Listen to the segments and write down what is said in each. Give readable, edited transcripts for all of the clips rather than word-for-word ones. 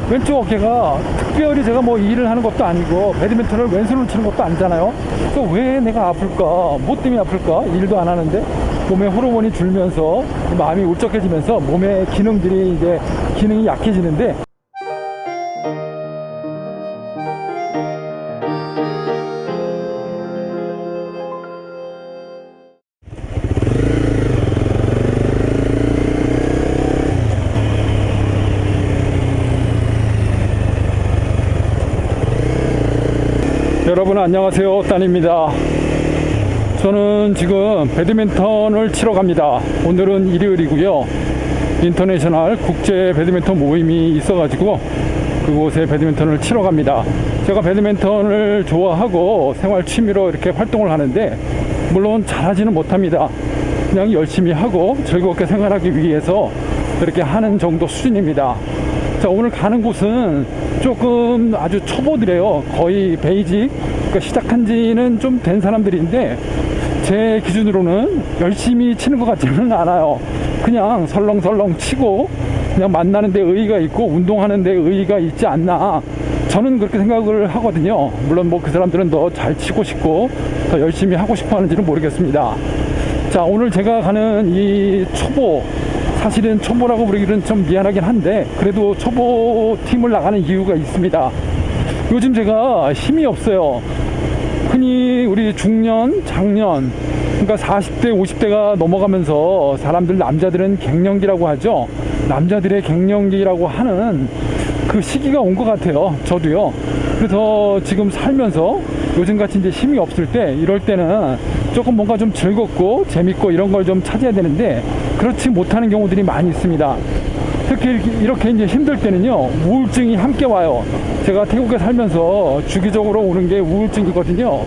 왼쪽 어깨가 특별히 제가 뭐 일을 하는 것도 아니고 배드민턴을 왼손으로 치는 것도 아니잖아요. 그래서 왜 내가 아플까? 뭐 때문에 아플까? 일도 안 하는데 몸에 호르몬이 줄면서 마음이 울적해지면서 몸의 기능들이 이제 기능이 약해지는데, 여러분 안녕하세요, 딴입니다. 저는 지금 배드민턴을 치러 갑니다. 오늘은 일요일이고요. 인터내셔널 국제 배드민턴 모임이 있어가지고 그곳에 배드민턴을 치러 갑니다. 제가 배드민턴을 좋아하고 생활 취미로 이렇게 활동을 하는데, 물론 잘하지는 못합니다. 그냥 열심히 하고 즐겁게 생활하기 위해서 그렇게 하는 정도 수준입니다. 자, 오늘 가는 곳은 조금 아주 초보들이에요. 거의 베이직, 그러니까 시작한 지는 좀 된 사람들인데 제 기준으로는 열심히 치는 것 같지는 않아요. 그냥 설렁설렁 치고 그냥 만나는 데 의의가 있고 운동하는 데 의의가 있지 않나, 저는 그렇게 생각을 하거든요. 물론 뭐 그 사람들은 더 잘 치고 싶고 더 열심히 하고 싶어 하는지는 모르겠습니다. 자, 오늘 제가 가는 이 초보, 사실은 초보라고 부르기는 좀 미안하긴 한데 그래도 초보 팀을 나가는 이유가 있습니다. 요즘 제가 힘이 없어요. 흔히 우리 중년, 장년, 그러니까 40대, 50대가 넘어가면서 사람들, 남자들은 갱년기라고 하죠. 남자들의 갱년기라고 하는 그 시기가 온 것 같아요. 저도요. 그래서 지금 살면서 요즘같이 이제 힘이 없을 때, 이럴 때는 조금 뭔가 좀 즐겁고 재밌고 이런 걸 좀 찾아야 되는데 그렇지 못하는 경우들이 많이 있습니다. 특히 이렇게 이제 힘들 때는요, 우울증이 함께 와요. 제가 태국에 살면서 주기적으로 오는 게 우울증이거든요.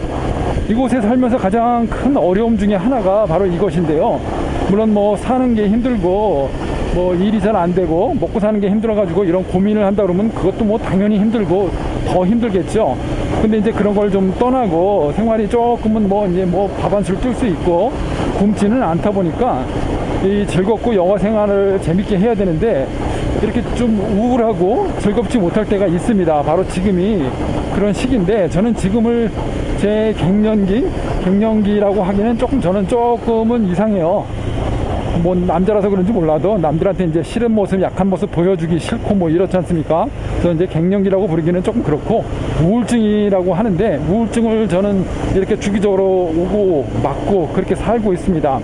이곳에 살면서 가장 큰 어려움 중에 하나가 바로 이것인데요. 물론 뭐 사는 게 힘들고 뭐 일이 잘 안 되고 먹고 사는 게 힘들어가지고 이런 고민을 한다 그러면 그것도 뭐 당연히 힘들고 더 힘들겠죠. 근데 이제 그런 걸 좀 떠나고 생활이 조금은 뭐 이제 뭐 밥 한 술 뜰 수 있고 굶지는 않다 보니까 이 즐겁고 영화 생활을 재밌게 해야 되는데 이렇게 좀 우울하고 즐겁지 못할 때가 있습니다. 바로 지금이 그런 시기인데, 저는 지금을 제 갱년기라고 하기는 저는 조금은 이상해요. 뭐 남자라서 그런지 몰라도 남들한테 이제 싫은 모습, 약한 모습 보여주기 싫고 뭐 이렇지 않습니까? 저는 이제 갱년기라고 부르기는 조금 그렇고, 우울증이라고 하는데 우울증을 저는 이렇게 주기적으로 오고 맞고 그렇게 살고 있습니다.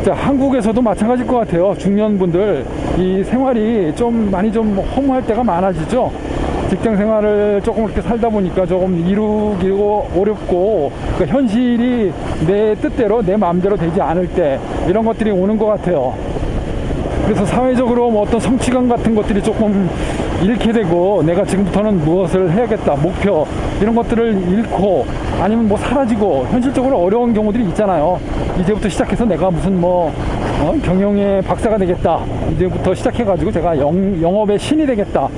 자, 한국에서도 마찬가지일 것 같아요. 중년분들 이 생활이 좀 많이 좀 허무할 때가 많아지죠. 직장 생활을 조금 이렇게 살다 보니까 조금 이루기고 어렵고, 그러니까 현실이 내 뜻대로 내 마음대로 되지 않을 때 이런 것들이 오는 것 같아요. 그래서 사회적으로 뭐 어떤 성취감 같은 것들이 조금 잃게 되고, 내가 지금부터는 무엇을 해야겠다, 목표 이런 것들을 잃고 아니면 뭐 사라지고 현실적으로 어려운 경우들이 있잖아요. 이제부터 시작해서 내가 무슨 뭐 경영의 박사가 되겠다, 이제부터 시작해가지고 제가 영업의 신이 되겠다,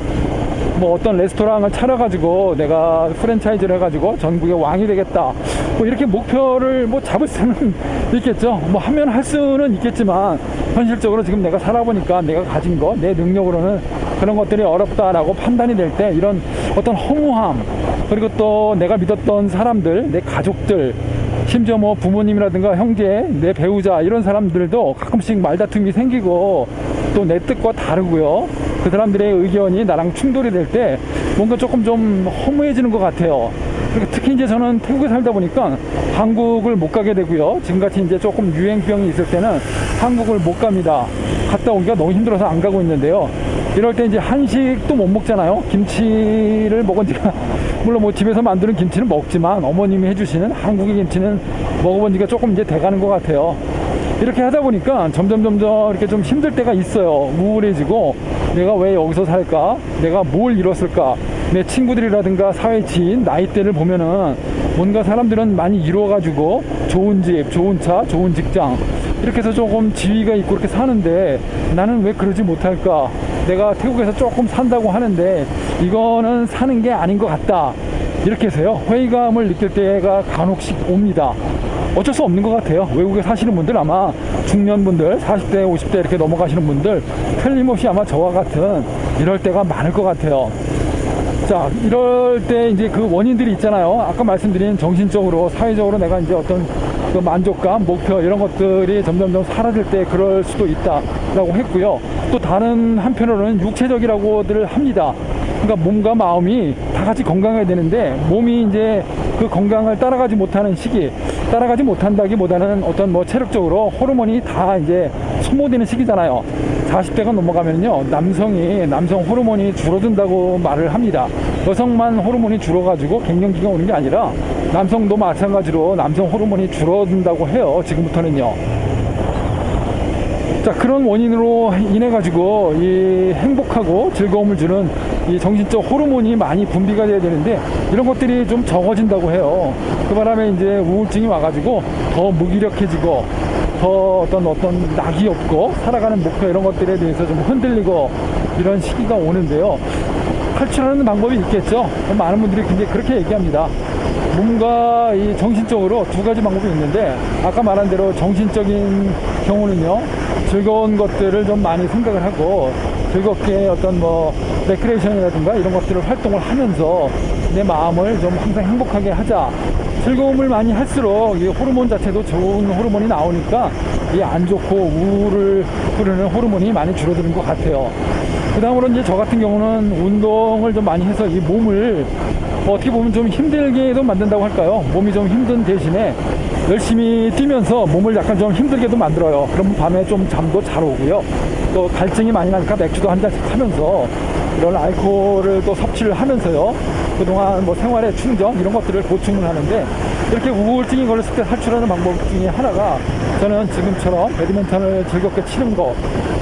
뭐 어떤 레스토랑을 차려가지고 내가 프랜차이즈를 해가지고 전국의 왕이 되겠다, 뭐 이렇게 목표를 뭐 잡을 수는 있겠죠. 뭐 하면 할 수는 있겠지만 현실적으로 지금 내가 살아보니까 내가 가진 거, 내 능력으로는 그런 것들이 어렵다라고 판단이 될 때 이런 어떤 허무함, 그리고 또 내가 믿었던 사람들, 내 가족들, 심지어 뭐 부모님이라든가 형제, 내 배우자, 이런 사람들도 가끔씩 말다툼이 생기고 또 내 뜻과 다르고요, 그 사람들의 의견이 나랑 충돌이 될 때 뭔가 조금 좀 허무해지는 것 같아요. 그리고 특히 이제 저는 태국에 살다 보니까 한국을 못 가게 되고요. 지금같이 이제 조금 유행병이 있을 때는 한국을 못 갑니다. 갔다 오기가 너무 힘들어서 안 가고 있는데요. 이럴 때 이제 한식도 못 먹잖아요. 김치를 먹은 지가, 물론 뭐 집에서 만드는 김치는 먹지만 어머님이 해주시는 한국의 김치는 먹어본 지가 조금 이제 돼가는 것 같아요. 이렇게 하다 보니까 점점 이렇게 좀 힘들 때가 있어요. 우울해지고, 내가 왜 여기서 살까? 내가 뭘 잃었을까? 내 친구들이라든가 사회 지인, 나이대를 보면은 뭔가 사람들은 많이 이루어가지고 좋은 집, 좋은 차, 좋은 직장 이렇게 해서 조금 지위가 있고 이렇게 사는데 나는 왜 그러지 못할까? 내가 태국에서 조금 산다고 하는데 이거는 사는 게 아닌 것 같다, 이렇게 해서요 회의감을 느낄 때가 간혹씩 옵니다. 어쩔 수 없는 것 같아요. 외국에 사시는 분들, 아마 중년분들 40대 50대 이렇게 넘어가시는 분들 틀림없이 아마 저와 같은 이럴 때가 많을 것 같아요. 자, 이럴 때 이제 그 원인들이 있잖아요. 아까 말씀드린 정신적으로, 사회적으로 내가 이제 어떤 그 만족감, 목표 이런 것들이 점점점 사라질 때 그럴 수도 있다라고 했고요. 또 다른 한편으로는 육체적이라고들 합니다. 그러니까 몸과 마음이 다 같이 건강해야 되는데 몸이 이제 그 건강을 따라가지 못하는 시기, 따라가지 못한다기보다는 어떤 뭐 체력적으로 호르몬이 다 이제 소모되는 시기잖아요. 40대가 넘어가면요, 남성 호르몬이 줄어든다고 말을 합니다. 여성만 호르몬이 줄어가지고 갱년기가 오는 게 아니라 남성도 마찬가지로 남성 호르몬이 줄어든다고 해요. 지금부터는요. 자, 그런 원인으로 인해 가지고 이 행복하고 즐거움을 주는 이 정신적 호르몬이 많이 분비가 돼야 되는데 이런 것들이 좀 적어진다고 해요. 그 바람에 이제 우울증이 와가지고 더 무기력해지고 더 어떤 낙이 없고 살아가는 목표 이런 것들에 대해서 좀 흔들리고 이런 시기가 오는데요. 탈출하는 방법이 있겠죠. 많은 분들이 굉장히 그렇게 얘기합니다. 몸과 이 정신적으로 두 가지 방법이 있는데 아까 말한 대로 정신적인 경우는요, 즐거운 것들을 좀 많이 생각을 하고 즐겁게 어떤 뭐 레크레이션이라든가 이런 것들을 활동을 하면서 내 마음을 좀 항상 행복하게 하자. 즐거움을 많이 할수록 이 호르몬 자체도 좋은 호르몬이 나오니까 이 안 좋고 우울을 부르는 호르몬이 많이 줄어드는 것 같아요. 그 다음으로 이제 저 같은 경우는 운동을 좀 많이 해서 이 몸을 어떻게 보면 좀 힘들게도 만든다고 할까요? 몸이 좀 힘든 대신에 열심히 뛰면서 몸을 약간 좀 힘들게도 만들어요. 그러면 밤에 좀 잠도 잘 오고요. 또 갈증이 많이 나니까 맥주도 한 잔씩 하면서 이런 알코올을 또 섭취를 하면서요. 그동안 뭐 생활의 충전 이런 것들을 보충을 하는데 이렇게 우울증이 걸렸을 때 탈출하는 방법 중에 하나가 저는 지금처럼 배드민턴을 즐겁게 치는 거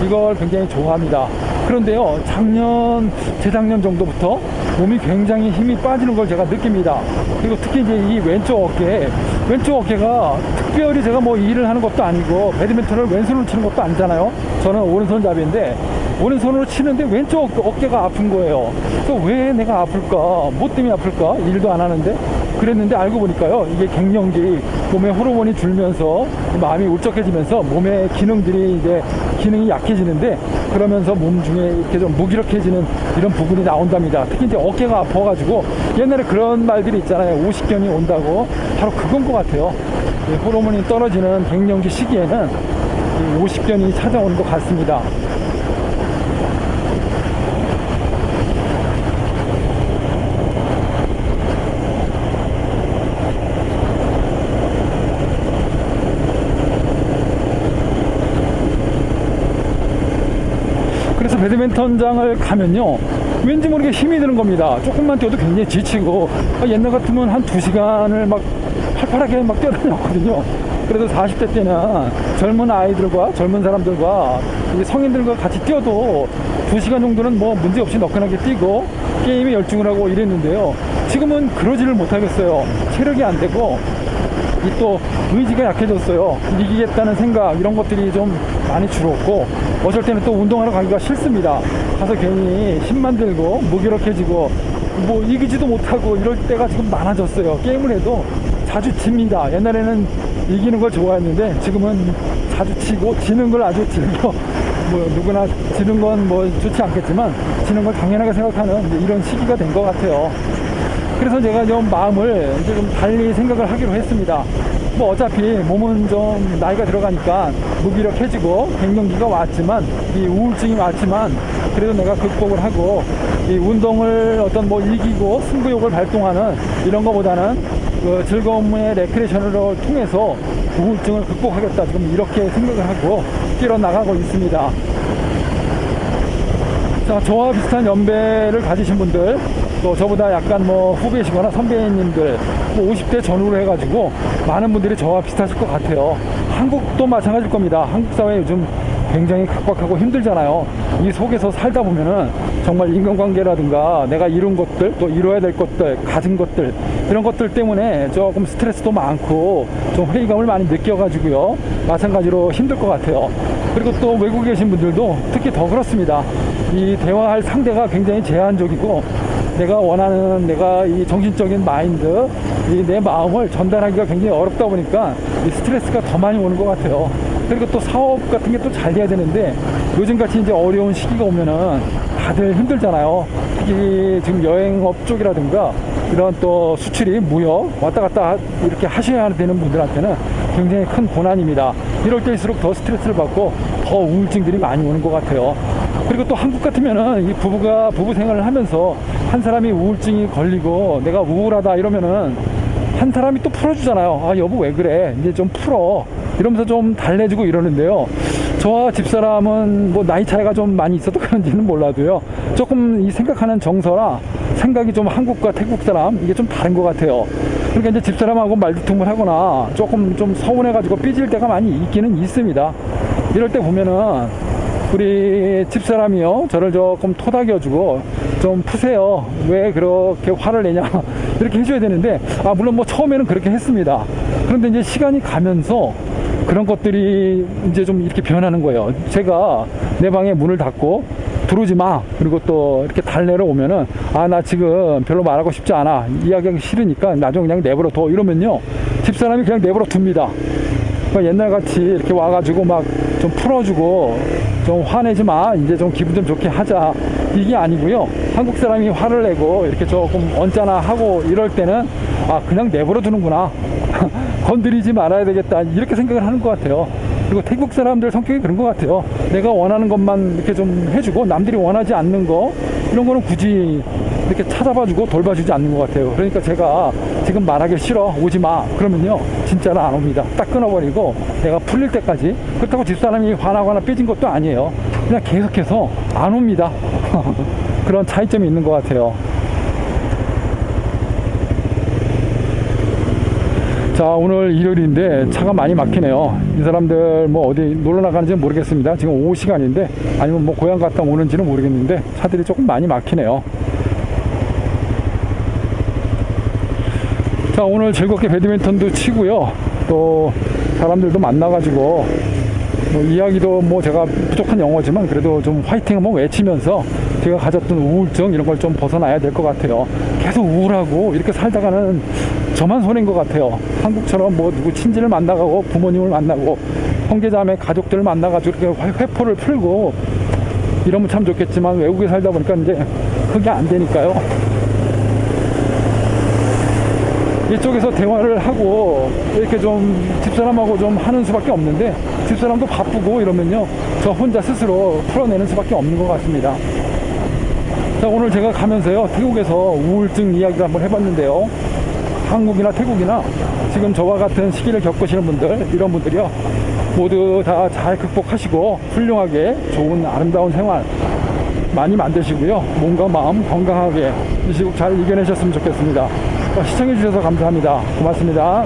이걸 굉장히 좋아합니다. 그런데요, 재작년 정도부터 몸이 굉장히 힘이 빠지는 걸 제가 느낍니다. 그리고 특히 이제 이 왼쪽 어깨가 특별히 제가 뭐 일을 하는 것도 아니고 배드민턴을 왼손으로 치는 것도 아니잖아요. 저는 오른손잡이인데 오른손으로 치는데 왼쪽 어깨가 아픈 거예요. 그래서 왜 내가 아플까? 뭐 때문에 아플까? 일도 안 하는데 그랬는데 알고 보니까요, 이게 갱년기, 몸의 호르몬이 줄면서 마음이 울적해지면서 몸의 기능이 약해지는데 그러면서 몸 중에 이렇게 좀 무기력해지는 이런 부분이 나온답니다. 특히 이제 어깨가 아파가지고 옛날에 그런 말들이 있잖아요. 오십견이 온다고. 바로 그건 것 같아요. 호르몬이 떨어지는 갱년기 시기에는 이 오십견이 찾아오는 것 같습니다. 그래서 배드민턴장을 가면요, 왠지 모르게 힘이 드는 겁니다. 조금만 뛰어도 굉장히 지치고 옛날 같으면 한 2시간을 막 활발하게 막 뛰어다녔거든요. 그래도 40대 때는 젊은 아이들과 젊은 사람들과 성인들과 같이 뛰어도 2시간 정도는 뭐 문제없이 너끈하게 뛰고 게임에 열중을 하고 이랬는데요. 지금은 그러지를 못하겠어요. 체력이 안 되고 또 의지가 약해졌어요. 이기겠다는 생각 이런 것들이 좀 많이 줄었고 어쩔 때는 또 운동하러 가기가 싫습니다. 가서 괜히 힘만 들고 무기력해지고 뭐 이기지도 못하고 이럴 때가 지금 많아졌어요. 게임을 해도 자주 집니다. 옛날에는 이기는 걸 좋아했는데 지금은 자주 치고 지는 걸 아주 즐겨. 뭐 누구나 지는 건 뭐 좋지 않겠지만 지는 걸 당연하게 생각하는 이런 시기가 된 것 같아요. 그래서 제가 좀 마음을 이제 좀 달리 생각을 하기로 했습니다. 뭐 어차피 몸은 좀 나이가 들어가니까 무기력해지고 갱년기가 왔지만 이 우울증이 왔지만 그래도 내가 극복을 하고 이 운동을 어떤 뭐 이기고 승부욕을 발동하는 이런 거보다는 그 즐거움의 레크레이션을 통해서 우울증을 극복하겠다, 지금 이렇게 생각을 하고 뛰어 나가고 있습니다. 자, 저와 비슷한 연배를 가지신 분들, 또 저보다 약간 뭐 후배시거나 선배님들, 뭐 50대 전후로 해가지고 많은 분들이 저와 비슷하실 것 같아요. 한국도 마찬가지일 겁니다. 한국 사회 요즘 굉장히 각박하고 힘들잖아요. 이 속에서 살다 보면은 정말 인간관계라든가 내가 이룬 것들, 또 이뤄야 될 것들, 가진 것들, 이런 것들 때문에 조금 스트레스도 많고 좀 회의감을 많이 느껴가지고요. 마찬가지로 힘들 것 같아요. 그리고 또 외국에 계신 분들도 특히 더 그렇습니다. 이 대화할 상대가 굉장히 제한적이고 내가 원하는 내가 이 정신적인 마인드, 이 내 마음을 전달하기가 굉장히 어렵다 보니까 이 스트레스가 더 많이 오는 것 같아요. 그리고 또 사업 같은 게 또 잘 돼야 되는데 요즘같이 이제 어려운 시기가 오면은 다 다들 힘들잖아요. 특히 지금 여행업 쪽이라든가 이런 또 수출이 무역 왔다 갔다 이렇게 하셔야 되는 분들한테는 굉장히 큰 고난입니다. 이럴 때일수록 더 스트레스를 받고 더 우울증들이 많이 오는 것 같아요. 그리고 또 한국 같으면은 이 부부가 부부 생활을 하면서 한 사람이 우울증이 걸리고 내가 우울하다 이러면은 한 사람이 또 풀어주잖아요. 아, 여보 왜 그래? 이제 좀 풀어. 이러면서 좀 달래주고 이러는데요. 저와 집사람은 뭐 나이 차이가 좀 많이 있어도 그런지는 몰라도요. 조금 이 생각하는 정서나 생각이 좀 한국과 태국 사람 이게 좀 다른 것 같아요. 그러니까 이제 집사람하고 말다툼을 하거나 조금 좀 서운해가지고 삐질 때가 많이 있기는 있습니다. 이럴 때 보면은 우리 집사람이요 저를 조금 토닥여주고 좀 푸세요 왜 그렇게 화를 내냐 이렇게 해줘야 되는데 물론 뭐 처음에는 그렇게 했습니다. 그런데 이제 시간이 가면서 그런 것들이 이제 좀 이렇게 변하는 거예요. 제가 내 방에 문을 닫고 들어오지 마 그리고 또 이렇게 달래러 오면은 나 지금 별로 말하고 싶지 않아 이야기하기 싫으니까 나 좀 그냥 내버려 둬 이러면요 집사람이 그냥 내버려 둡니다. 그러니까 옛날같이 이렇게 와가지고 막 좀 풀어주고 좀 화내지 마 이제 좀 기분 좀 좋게 하자 이게 아니고요. 한국 사람이 화를 내고 이렇게 조금 언짢아 하고 이럴 때는 그냥 내버려 두는구나 건드리지 말아야 되겠다 이렇게 생각을 하는 것 같아요. 그리고 태국 사람들 성격이 그런 것 같아요. 내가 원하는 것만 이렇게 좀 해주고 남들이 원하지 않는 거 이런 거는 굳이 이렇게 찾아봐주고 돌봐주지 않는 것 같아요. 그러니까 제가 지금 말하기 싫어 오지 마 그러면요 진짜로 안 옵니다. 딱 끊어버리고 내가 풀릴 때까지. 그렇다고 집사람이 화나거나 삐진 것도 아니에요. 그냥 계속해서 안 옵니다. 그런 차이점이 있는 것 같아요. 자, 오늘 일요일인데 차가 많이 막히네요. 이 사람들 뭐 어디 놀러 나가는지는 모르겠습니다. 지금 오후 시간인데 아니면 뭐 고향 갔다 오는지는 모르겠는데 차들이 조금 많이 막히네요. 자, 오늘 즐겁게 배드민턴도 치고요. 또 사람들도 만나가지고 뭐 이야기도 뭐 제가 부족한 영어지만 그래도 좀 화이팅 한번 외치면서 제가 가졌던 우울증 이런 걸 좀 벗어나야 될 것 같아요. 계속 우울하고 이렇게 살다가는 저만 손해인 것 같아요. 한국처럼 뭐 누구 친지를 만나고 부모님을 만나고 형제자매 가족들을 만나가지고 이렇게 회포를 풀고 이러면 참 좋겠지만 외국에 살다 보니까 이제 그게 안 되니까요. 이쪽에서 대화를 하고 이렇게 좀 집사람하고 좀 하는 수밖에 없는데 집사람도 바쁘고 이러면요 저 혼자 스스로 풀어내는 수밖에 없는 것 같습니다. 자, 오늘 제가 가면서요 태국에서 우울증 이야기를 한번 해봤는데요. 한국이나 태국이나 지금 저와 같은 시기를 겪으시는 분들 이런 분들이요 모두 다 잘 극복하시고 훌륭하게 좋은 아름다운 생활 많이 만드시고요 몸과 마음 건강하게 이 시국 잘 이겨내셨으면 좋겠습니다. 시청해 주셔서 감사합니다. 고맙습니다.